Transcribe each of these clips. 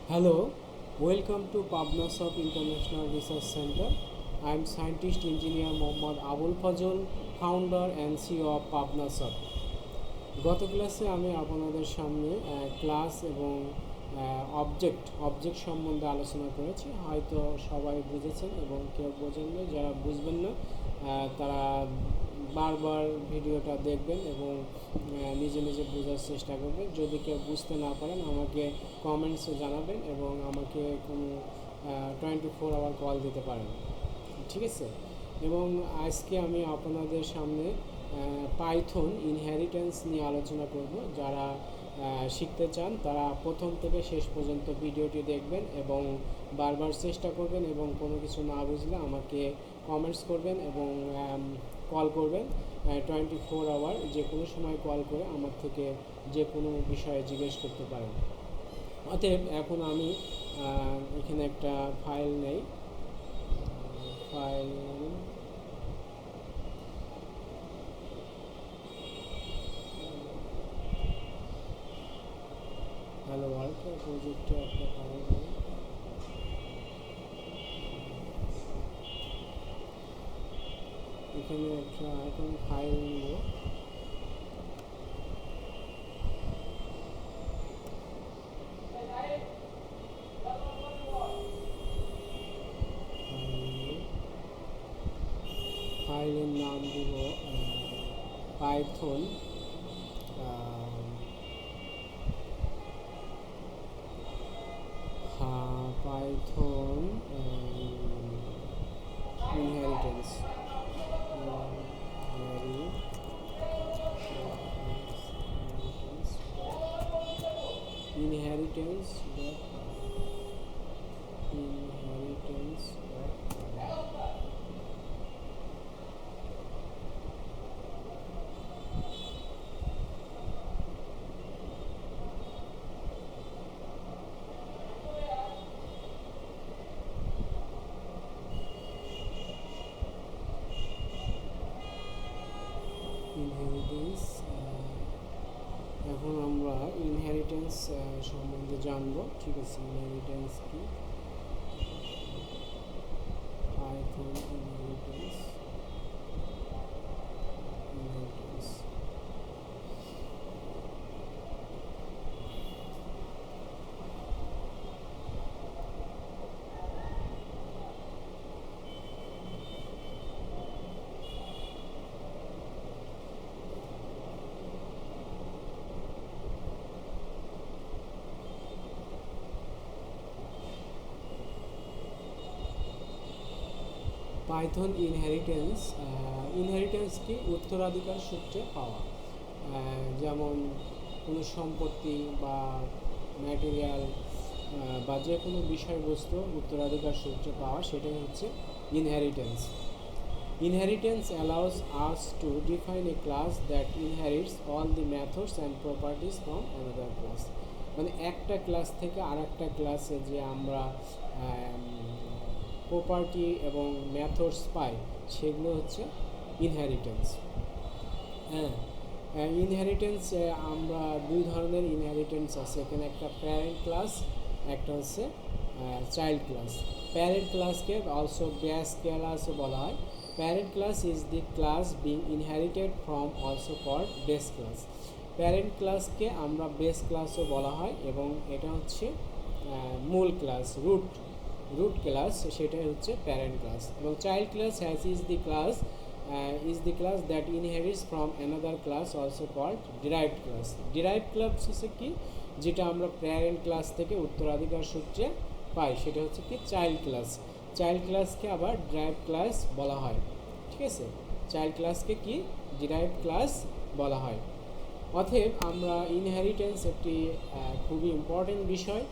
Hello, welcome to Pabnasoft International Research Center. I am scientist engineer Mohammad Abul Fazal, founder and CEO of Pabnasoft. গত ক্লাসে আমি আপনাদের সামনে class এবং object সম্বন্ধে আলোচনা করেছি। হয়তো সবাই বুঝেছেন এবং কেউ বোঝেননি। যারা বুঝবেন না তারা বারবার ভিডিওটা দেখবেন এবং নিজে নিজে বোঝার চেষ্টা করবেন। যদি কেউ বুঝতে না পারেন আমাকে কমেন্টসে জানাবেন এবং আমাকে কোনো 24 আওয়ার কল দিতে পারেন, ঠিক আছে। এবং আজকে আমি আপনাদের সামনে পাইথন ইনহেরিটেন্স নিয়ে আলোচনা করব। যারা শিখতে চান তারা প্রথম থেকে শেষ পর্যন্ত ভিডিওটি দেখবেন এবং বারবার চেষ্টা করবেন এবং কোনো কিছু না বুঝলে আমাকে কমেন্টস করবেন এবং কল করবেন 24 আওয়ার, যে কোনো সময় কল করে আমার থেকে যে কোনো বিষয়ে জিজ্ঞেস করতে পারেন। অতএব এখন আমি এখানে একটা ফাইল নেই, ফাইল হ্যালো ওয়ার্ল্ড প্রজেক্টে একটা ফাইল নেই। এখানে একটা এখন ফাইল নিব। ফাইলের নাম দিব পাইথন পাইথন ইনহেরিটেন্স inheritance এখন আমরা ইনহেরিটেন্স সম্বন্ধে জানবো, ঠিক আছে। ইনহেরিটেন্স কি? পাইথন ইনহেরিটেন্স পাইথন ইনহেরিটেন্স কি? উত্তরাধিকার সূত্রে পাওয়া। যেমন কোনো সম্পত্তি বা ম্যাটেরিয়াল বা যে কোনো বিষয়বস্তু উত্তরাধিকার সূত্রে পাওয়া, সেটাই হচ্ছে inheritance. Inheritance allows us to define a class that inherits all the methods and properties from another class. মানে একটা ক্লাস থেকে আর একটা ক্লাসে যে আমরা প্রপার্টি এবং মেথডস পাই, সেগুলো হচ্ছে ইনহেরিটেন্স। ইনহেরিটেন্স আমরা দুই ধরনের ইনহেরিটেন্স আছে এখানে, একটা প্যারেন্ট ক্লাস, একটা হচ্ছে চাইল্ড ক্লাস। প্যারেন্ট ক্লাসকে অলসো বেস ক্লাসও বলা হয়। Parent class is the class being inherited from also called base class. Parent ক্লাসকে আমরা বেস ক্লাসও বলা হয় এবং এটা হচ্ছে মূল ক্লাস, রুট ক্লাস, সেটাই হচ্ছে প্যারেন্ট ক্লাস। এবং child class is the class that inherits from another class also called derived class. derived class হচ্ছে কি? যেটা আমরা প্যারেন্ট ক্লাস থেকে উত্তরাধিকার সূত্রে পাই, সেটা হচ্ছে কি? Child class. চাইল্ড ক্লাসকে আবার derived ক্লাস বলা হয়, ঠিক আছে। চাইল্ড ক্লাসকে কি? derived ক্লাস বলা হয়। অতএব আমরা ইনহেরিটেন্স একটি খুবই ইম্পর্টেন্ট বিষয়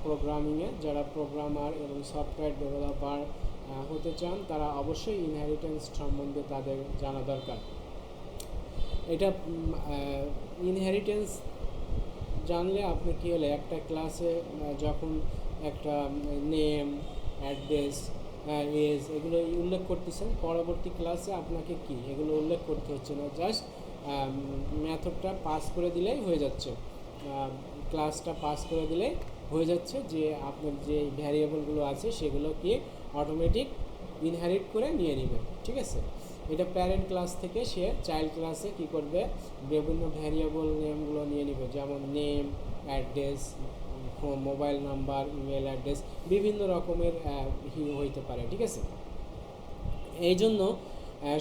প্রোগ্রামিংয়ে। যারা প্রোগ্রামার এবং সফটওয়্যার ডেভেলপার হতে চান তারা অবশ্যই ইনহেরিটেন্স সম্বন্ধে তাদের জানা দরকার। এটা ইনহেরিটেন্স জানলে আপনি কী হলে একটা ক্লাসে যখন একটা নেম, অ্যাড্রেস, এজ এগুলো উল্লেখ করতেছেন, পরবর্তী ক্লাসে আপনাকে কি এগুলো উল্লেখ করতে হচ্ছে না, জাস্ট মেথডটা পাস করে দিলেই হয়ে যাচ্ছে, ক্লাসটা পাস করে দিলেই হয়ে যাচ্ছে যে আপনার যে ভ্যারিয়েবলগুলো আছে সেগুলোকে অটোমেটিক ইনহেরিট করে নিয়ে নেবে, ঠিক আছে। এটা প্যারেন্ট ক্লাস থেকে সে চাইল্ড ক্লাসে কি করবে, বিভিন্ন ভ্যারিয়েবল নেমগুলো নিয়ে নেবে, যেমন name, address, mobile number, email address, বিভিন্ন রকমের হইতে পারে, ঠিক আছে। এই জন্য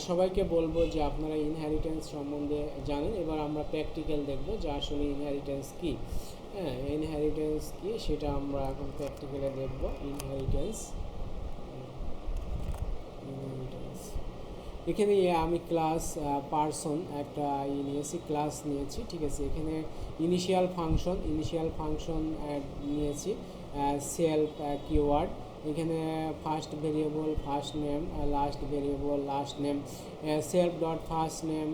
সবাইকে বলবো যে আপনারা ইনহেরিটেন্স সম্বন্ধে জানেন। এবার আমরা প্র্যাকটিক্যাল দেখব যে আসলে ইনহেরিটেন্স কী। হ্যাঁ, ইনহেরিটেন্স কী সেটা আমরা এখন প্র্যাকটিক্যালে দেখব। ইনহেরিটেন্স এখানে আমি ক্লাস পার্সন একটা নিয়েছি, ক্লাস নিয়েছি, ঠিক আছে। এখানে ইনিশিয়াল ফাংশন নিয়েছি, সেলফ কিওয়ার্ড, এখানে first variable first name, last variable last name, self dot first name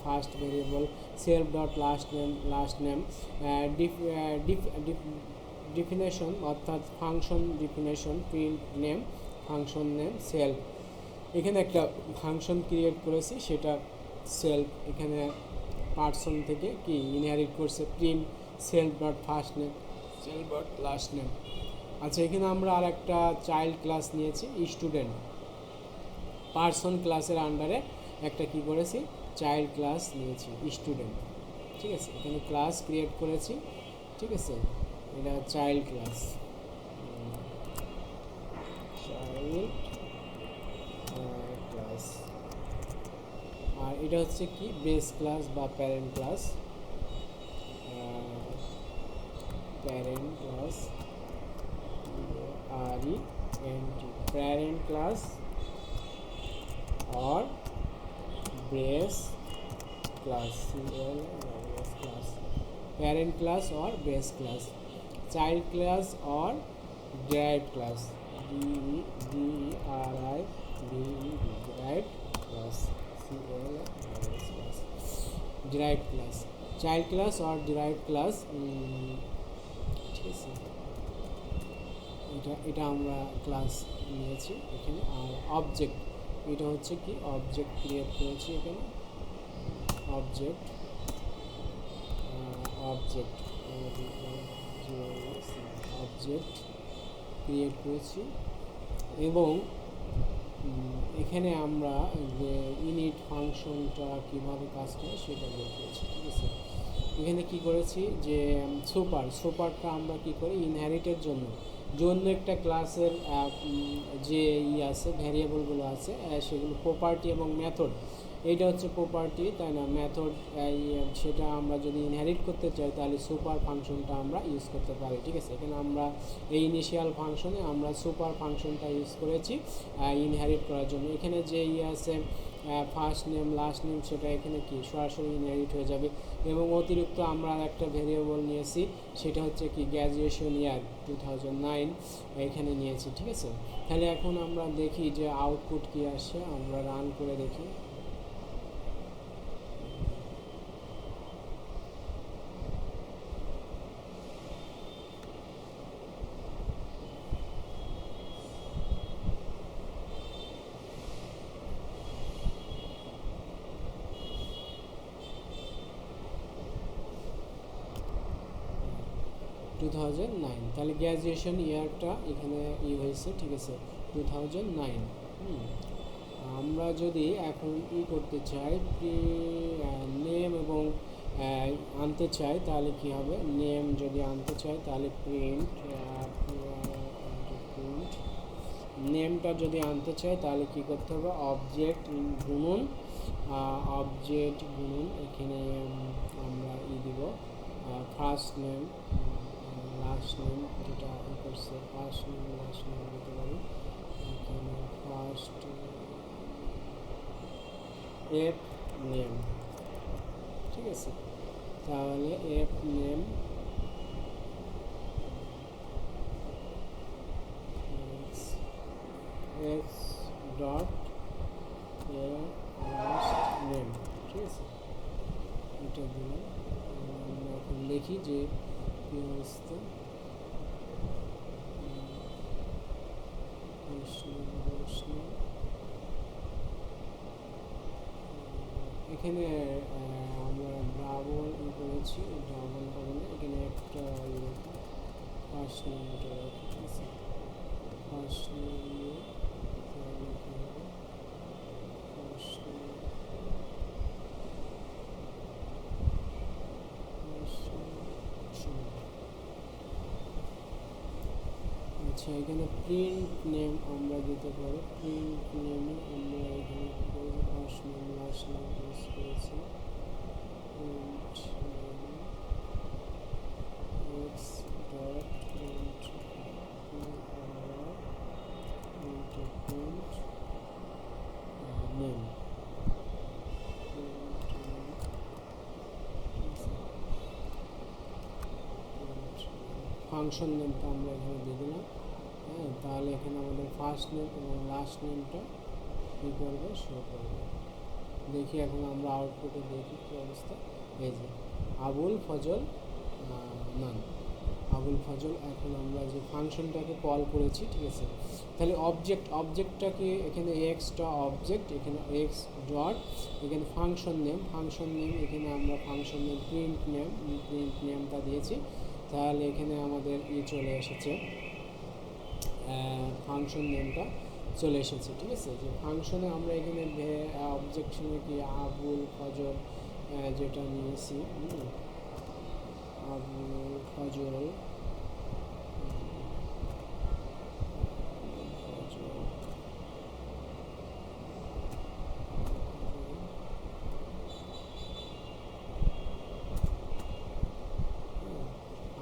first variable, self dot last name, definition অর্থাৎ function definition, print name, function name, self. এখানে একটা function create করেছি, সেটা self. এখানে person থেকে কি inherit করছে, print self dot first name self dot last name. আচ্ছা, এখানে আমরা আর একটা চাইল্ড ক্লাস নিয়েছি, স্টুডেন্ট। পার্সন ক্লাসের আন্ডারে একটা কি করেছি, চাইল্ড ক্লাস নিয়েছি, স্টুডেন্ট, ঠিক আছে। এখানে ক্লাস ক্রিয়েট করেছি, ঠিক আছে। এটা চাইল্ড ক্লাস, চাইল্ড ক্লাস। আর এটা হচ্ছে কি বেস ক্লাস বা parent class, parent class or base class, parent class or base class, child class or derived class, derived class, derived class, child class or derived class, ঠিক আছে। এটা আমরা class নিয়েছি এখানে। আর অবজেক্ট, এটা হচ্ছে কি অবজেক্ট ক্রিয়েট করেছি এখানে, অবজেক্ট ক্রিয়েট করেছি। এবং এখানে আমরা যে ইনিট ফাংশনটা কীভাবে কাজ করে সেটা দেখিয়েছি, ঠিক আছে। এখানে কি করেছি যে সুপারটা আমরা কি করি ইনহেরিটের জন্য একটা ক্লাসের যে আছে ভ্যারিয়েবলগুলো আছে সেগুলো প্রপার্টি এবং মেথড, এইটা হচ্ছে প্রপার্টি, তাই না, মেথড, সেটা আমরা যদি ইনহেরিট করতে চাই তাহলে সুপার ফাংশনটা আমরা ইউজ করতে পারি, ঠিক আছে। এখানে আমরা এই ইনিশিয়াল ফাংশনে আমরা সুপার ফাংশনটা ইউজ করেছি ইনহেরিট করার জন্য। এখানে যে আছে ফার্স্ট নেম লাস্ট নেম সেটা এখানে কি সরাসরি ইনহেরিট হয়ে যাবে। এবং অতিরিক্ত আমরা একটা ভেরিয়েবল নিয়েছি, সেটা হচ্ছে কি গ্র্যাজুয়েশন ইয়ার 2009 এখানে নিয়েছি, ঠিক আছে। তাহলে এখন আমরা দেখি যে আউটপুট কি আসে, আমরা রান করে দেখি। তাহলে গ্র্যাজুয়েশন ইয়ারটা এখানে হয়েছে, ঠিক আছে, 2009। আমরা যদি এখন করতে চাই নেম এবং আনতে চাই তাহলে কি হবে, নেম যদি আনতে চাই তাহলে প্রিন্ট নেমটা যদি আনতে চাই তাহলে কি করতে হবে, অবজেক্ট গুণন এখানে আমরা দিব ফার্স্ট নেম লাস্ট নেম, যেটা করছে ফার্স্ট নেম লাস্ট নেম দিতে পারি। এখানে ফার্স্ট এফ নেম, ঠিক আছে। তাহলে F name x dot last name, ঠিক আছে। এটা দিলাম। আমরা এখন দেখি যে কি অবস্থা। এখানে আমরা ডাবল করেছি, ডাবল হবে না, এখানে একটা আচ্ছা, এখানে প্রিন্ট নেম আমরা দিতে পারি। প্রিন্ট নেমে আমরা এখানে first name last name use করেছি। Print name x dot print print name function নেমটা আমরা এখানে দিয়ে দিলাম। হ্যাঁ, তাহলে এখানে আমাদের ফার্স্ট নেম এবং লাস্ট নেমটা কী করবে, শো করবে। দেখি এখন আমরা আউটপুটে দেখি কী অবস্থা। এই যে আবুল ফজল নাম, আবুল ফজল। এখন আমরা যে ফাংশনটাকে কল করেছি, ঠিক আছে, তাহলে অবজেক্টটাকে এখানে এক্সটা অবজেক্ট, এখানে এক্স ডট, এখানে ফাংশন নেম এখানে আমরা ফাংশন নেম প্রিন্ট নেমটা দিয়েছি। তাহলে এখানে আমাদের চলে এসেছে, ফাংশন নেমটা চলে এসেছে, ঠিক আছে। যে ফাংশনে আমরা এখানে অবজেকশনে কি আবুল ফজল যেটা নিয়েছি, আবুল ফজল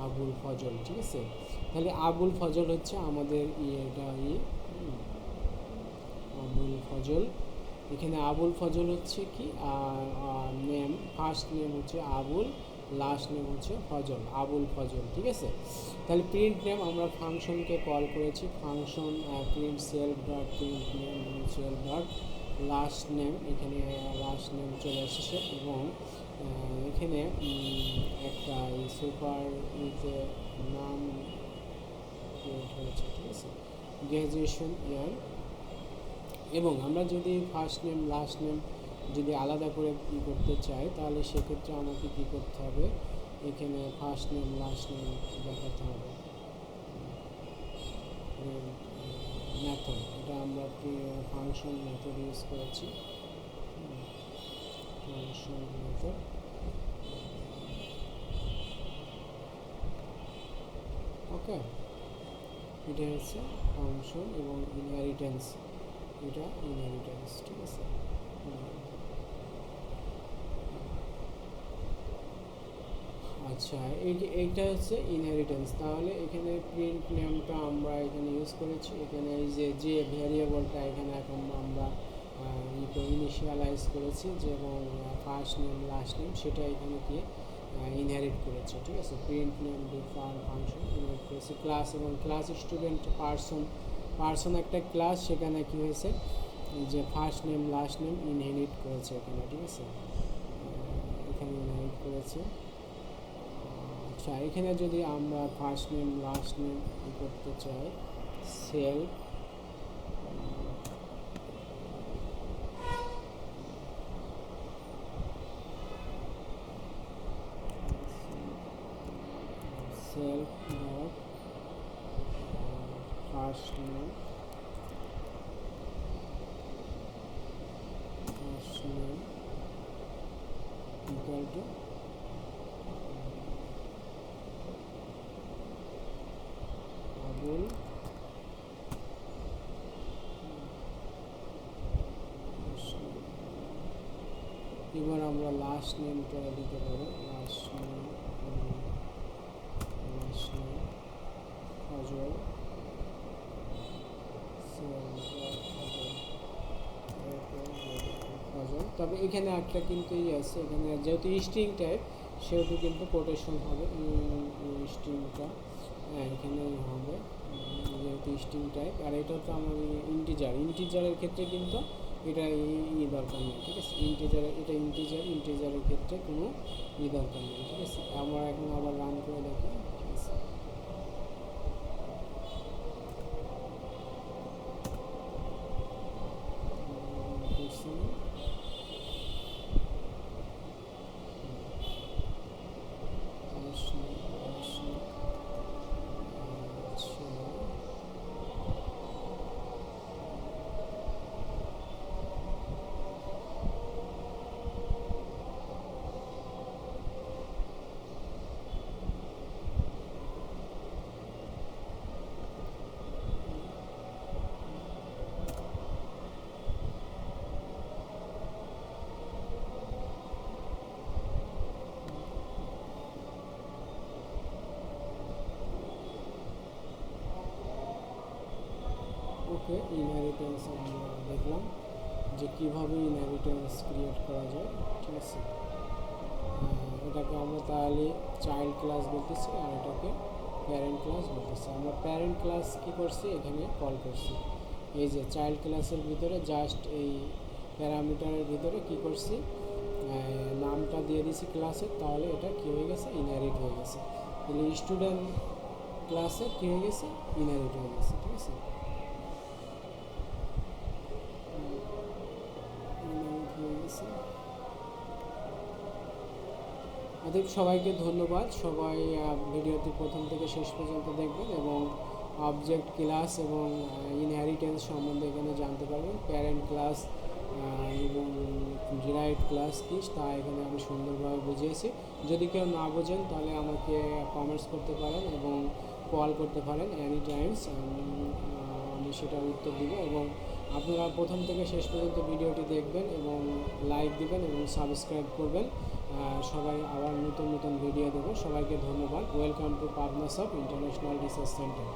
আবুল ফজল, ঠিক আছে। তাহলে আবুল ফজল হচ্ছে আমাদের আবুল ফজল। এখানে আবুল ফজল হচ্ছে কি নেম, ফার্স্ট নেম হচ্ছে আবুল, লাস্ট নেম হচ্ছে ফজল, আবুল ফজল, ঠিক আছে। তাহলে প্রিন্ট নেম আমরা ফাংশনকে কল করেছি, function print self dot print name self dot last name, এখানে লাস্ট নেম চলে এসেছে। এবং এখানে একটা সুপার নাম ক্রিয়েট হয়েছে, ঠিক আছে, গ্র্যাজুয়েশন ইয়ার। এবং আমরা যদি ফার্স্ট নেম লাস্ট নেম যদি আলাদা করে কী করতে চাই, তাহলে সেক্ষেত্রে আমাকে কী করতে হবে, এখানে ফার্স্ট নেম লাস্ট নেম দেখাতে হবে। মেথড, এটা আমরা ফাংশন মেথড ইউজ করেছি, ফাংশন মেথড। ওকে, এটা হচ্ছে ফাংশন এবং ইনহেরিটেন্স, এটা ইনহেরিটেন্স, ঠিক আছে। আচ্ছা, এইটা হচ্ছে ইনহেরিটেন্স। তাহলে এখানে প্রিন্ট নেমটা আমরা এখানে ইউজ করেছি, এখানে এই যে ভ্যারিয়েবলটা এখানে এখন আমরা ইনিশিয়ালাইজ করেছি, এবং ফার্স্ট নেম লাস্ট নেম সেটা এখানে কি ইনহেরিট করেছে, ঠিক আছে। Print name differ function inherit করেছে ক্লাস, এবং ক্লাস স্টুডেন্ট পার্সন একটা ক্লাস, সেখানে কি হয়েছে যে first name last name inherit করেছে এখানে, ঠিক আছে, এখানে ইনহেরিট করেছে। আচ্ছা, এখানে যদি আমরা ফার্স্ট নেম লাস্ট নেম করতে চাই, self dot first name equal to Abul এবার আমরা লাস্ট নেমটা দিতে পারি, লাস্ট নেম ফজল, ফজল। তবে এখানে একটা কিন্তু আছে, এখানে যেহেতু স্ট্রিং টাইপ সেহেতু কিন্তু কোটেশন হবে, স্ট্রিংটা এখানে হবে যেহেতু স্ট্রিং টাইপ। আর এটা তো আমার ইন্টিজারের ক্ষেত্রে কিন্তু এটা দরকার নেই, ঠিক আছে। এটা ইন্টিজারের ক্ষেত্রে কোনো দরকার নেই, ঠিক আছে। আমরা এখন আবার রান করে দেখি, ঠিক আছে। ওকে, ইনহেরিটেন্স আমরা দেখলাম যে কীভাবে ইনহেরিটেন্স ক্রিয়েট করা যায়, ঠিক আছে। এটাকে আমরা তাহলে চাইল্ড ক্লাস বলতেছি আর এটাকে প্যারেন্ট ক্লাস বলতেছি। আমরা প্যারেন্ট ক্লাস কী করছি, এখানে কল করছি। এই যে চাইল্ড ক্লাসের ভিতরে জাস্ট এই প্যারামিটারের ভিতরে কী করছি, নামটা দিয়ে দিছি ক্লাসের, তাহলে এটা কী হয়ে গেছে, ইনহেরিট হয়ে গেছে। তাহলে স্টুডেন্ট ক্লাসে কী হয়ে গেছে, ইনহেরিট হয়ে গেছে, ঠিক আছে। ইনহেরিট হয়ে গেছে। অতএব সবাইকে ধন্যবাদ, সবাই ভিডিওটি প্রথম থেকে শেষ পর্যন্ত দেখবেন এবং অবজেক্ট ক্লাস এবং ইনহেরিটেন্স সম্বন্ধে এখানে জানতে পারবেন। প্যারেন্ট ক্লাস এবং ডিরাইভড ক্লাস কি তা এখানে আমি সুন্দরভাবে বুঝিয়েছি। যদি কেউ না বোঝেন তাহলে আমাকে কমেন্টস করতে পারেন এবং কল করতে পারেন এনি টাইমস, আমি সেটার উত্তর দিব। এবং আপনারা প্রথম থেকে শেষ পর্যন্ত ভিডিওটি দেখবেন এবং লাইক দিবেন এবং সাবস্ক্রাইব করবেন। সবাই আবার নতুন নতুন ভিডিও দেবো। সবাইকে ধন্যবাদ। Welcome to Pabnasoft international research centre.